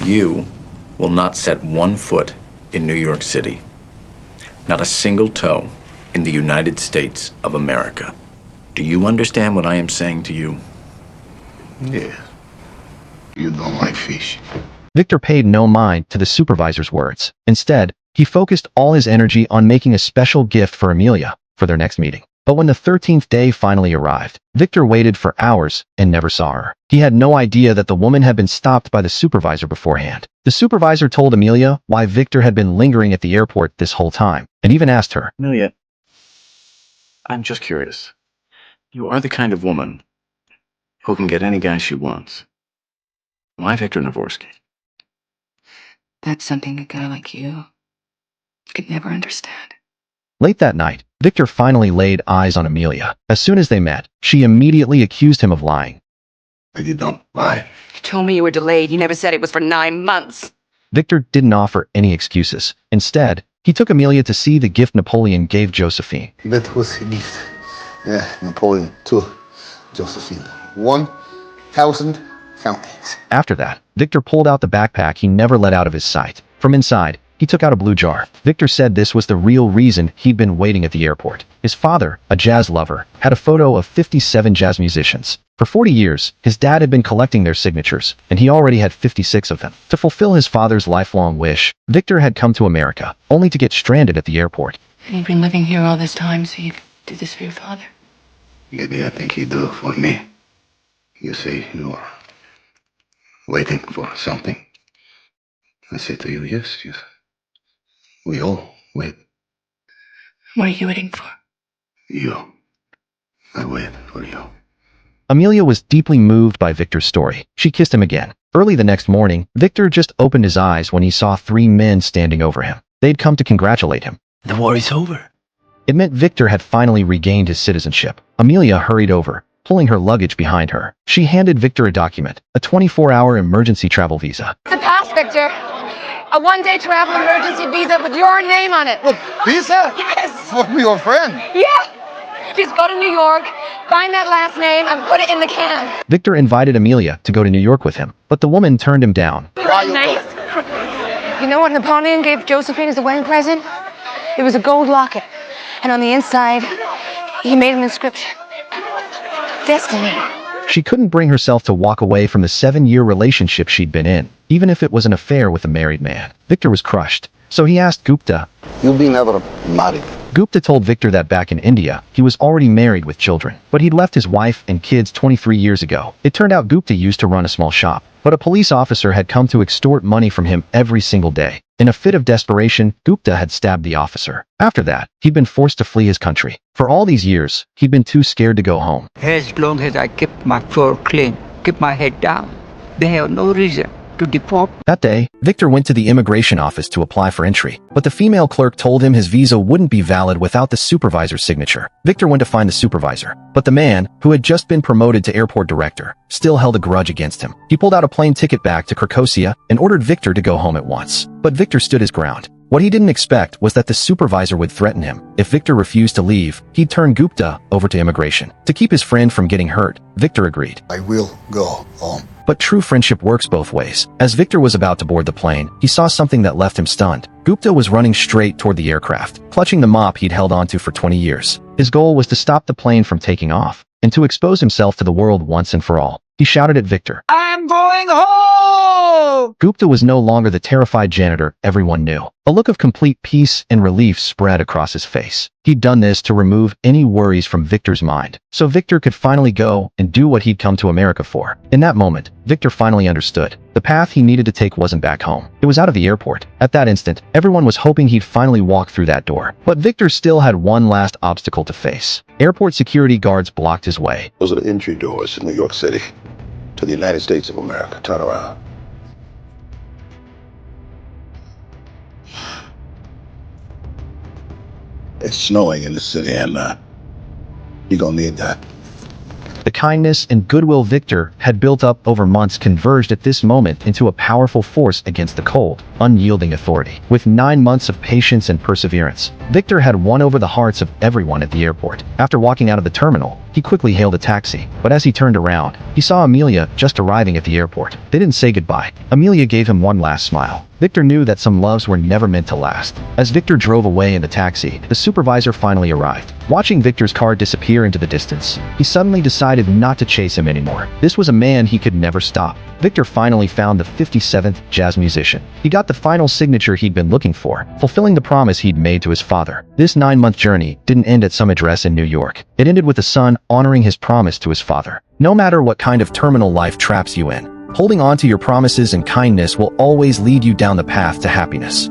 You will not set one foot in New York City. Not a single toe in the United States of America. Do you understand what I am saying to you? Yeah. You don't like fish. Viktor paid no mind to the supervisor's words. Instead, he focused all his energy on making a special gift for Amelia for their next meeting. But when the 13th day finally arrived, Viktor waited for hours and never saw her. He had no idea that the woman had been stopped by the supervisor beforehand. The supervisor told Amelia why Viktor had been lingering at the airport this whole time, and even asked her, Amelia, I'm just curious. You are the kind of woman who can get any guy she wants. Why Viktor Navorsky? That's something a guy like you could never understand. Late that night, Viktor finally laid eyes on Amelia. As soon as they met, she immediately accused him of lying. You don't lie. You told me you were delayed. You never said it was for 9 months. Viktor didn't offer any excuses. Instead, he took Amelia to see the gift Napoleon gave Josephine. That was a gift. Yeah, Napoleon to Josephine. 1,000 fountains. After that, Viktor pulled out the backpack he never let out of his sight. From inside, he took out a blue jar. Viktor said this was the real reason he'd been waiting at the airport. His father, a jazz lover, had a photo of 57 jazz musicians. For 40 years, his dad had been collecting their signatures, and he already had 56 of them. To fulfill his father's lifelong wish, Viktor had come to America, only to get stranded at the airport. You've been living here all this time, so you do this for your father? Maybe I think he do it for me. You say you are waiting for something. I say to you, yes. We all wait. What are you waiting for? You. I wait for you. Amelia was deeply moved by Viktor's story. She kissed him again. Early the next morning, Viktor just opened his eyes when he saw 3 men standing over him. They'd come to congratulate him. The war is over. It meant Viktor had finally regained his citizenship. Amelia hurried over, pulling her luggage behind her. She handed Viktor a document, a 24-hour emergency travel visa. It's a pass, Victor. A 1-day travel emergency visa with your name on it. Look, visa? Yes. For your friend. Yeah. Just go to New York, find that last name, and put it in the can. Viktor invited Amelia to go to New York with him, but the woman turned him down. Nice. You know what Napoleon gave Josephine as a wedding present? It was a gold locket. And on the inside, he made an inscription. Destiny. She couldn't bring herself to walk away from the 7-year relationship she'd been in, even if it was an affair with a married man. Viktor was crushed, so he asked Gupta. You'll be never married. Gupta told Viktor that back in India, he was already married with children, but he'd left his wife and kids 23 years ago. It turned out Gupta used to run a small shop, but a police officer had come to extort money from him every single day. In a fit of desperation, Gupta had stabbed the officer. After that, he'd been forced to flee his country. For all these years, he'd been too scared to go home. As long as I keep my floor clean, keep my head down, they have no reason to deport. That day, Viktor went to the immigration office to apply for entry, but the female clerk told him his visa wouldn't be valid without the supervisor's signature. Viktor went to find the supervisor, but the man, who had just been promoted to airport director, still held a grudge against him. He pulled out a plane ticket back to Krakosia and ordered Viktor to go home at once. But Viktor stood his ground. What he didn't expect was that the supervisor would threaten him. If Viktor refused to leave, he'd turn Gupta over to immigration. To keep his friend from getting hurt, Viktor agreed. I will go home. But true friendship works both ways. As Viktor was about to board the plane, he saw something that left him stunned. Gupta was running straight toward the aircraft, clutching the mop he'd held onto for 20 years. His goal was to stop the plane from taking off, and to expose himself to the world once and for all. He shouted at Viktor. I'm going home! Gupta was no longer the terrified janitor everyone knew. A look of complete peace and relief spread across his face. He'd done this to remove any worries from Viktor's mind, so Viktor could finally go and do what he'd come to America for. In that moment, Viktor finally understood. The path he needed to take wasn't back home. It was out of the airport. At that instant, everyone was hoping he'd finally walk through that door. But Viktor still had one last obstacle to face. Airport security guards blocked his way. Those are the entry doors in New York City to the United States of America. Turn around. It's snowing in the city, and you're gonna need that. The kindness and goodwill Viktor had built up over months converged at this moment into a powerful force against the cold, unyielding authority. With 9 months of patience and perseverance, Viktor had won over the hearts of everyone at the airport. After walking out of the terminal, He quickly hailed a taxi, but as he turned around, he saw Amelia just arriving at the airport. They didn't say goodbye. Amelia gave him one last smile. Victor knew that some loves were never meant to last. As Victor drove away in the taxi, the supervisor finally arrived. Watching Victor's car disappear into the distance, he suddenly decided not to chase him anymore. This was a man he could never stop. Victor finally found the 57th jazz musician. He got the final signature he'd been looking for, fulfilling the promise he'd made to his father. This 9-month journey didn't end at some address in New York. It ended with the son honoring his promise to his father. No matter what kind of terminal life traps you in, holding on to your promises and kindness will always lead you down the path to happiness.